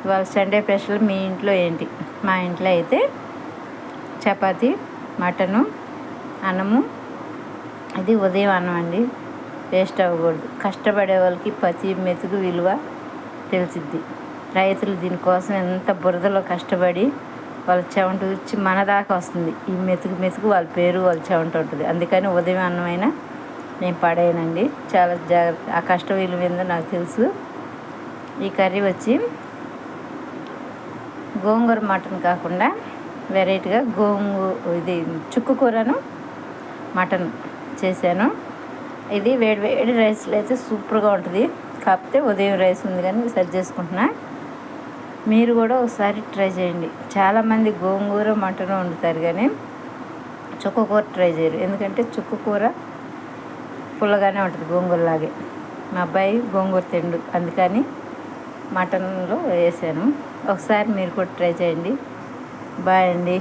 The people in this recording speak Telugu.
ఇవాళ సండే స్పెషల్ మీ ఇంట్లో ఏంటి? మా ఇంట్లో అయితే చపాతీ, మటను, అన్నము. ఇది ఉదయం అన్నం అండి, వేస్ట్ అవ్వకూడదు. కష్టపడే వాళ్ళకి ప్రతి మెతుకు విలువ తెలిసిద్ది. రైతులు దీనికోసం ఎంత బురదలో కష్టపడి వాళ్ళ చెమట వచ్చి మన దాకా వస్తుంది. ఈ మెతుకు వాళ్ళ పేరు వాళ్ళ చెమట ఉంటుంది. అందుకని ఉదయం అన్నమైనా నేను పడేయనండి. చాలా జాగ్రత్త. ఆ కష్ట విలువ ఏందో నాకు తెలుసు. ఈ కర్రీ వచ్చి గోంగూర మటన్ కాకుండా వెరైటీగా ఇది చుక్క కూరను మటన్ చేశాను. ఇది వేడి రైస్లో అయితే సూపర్గా ఉంటుంది. కాకపోతే ఉదయం రైస్ ఉంది కానీ సరి చేసుకుంటున్నా. మీరు కూడా ఒకసారి ట్రై చేయండి. చాలామంది గోంగూర మటన్ వండుతారు కానీ చుక్క కూర ట్రై చేయరు. ఎందుకంటే చుక్క కూర పుల్లగానే ఉంటుంది గోంగూరలాగే. మా అబ్బాయి గోంగూర తిండు, అందుకని మటన్లో వేసాను. ఒకసారి మీరు కూడా ట్రై చేయండి. బాయ్ అండి.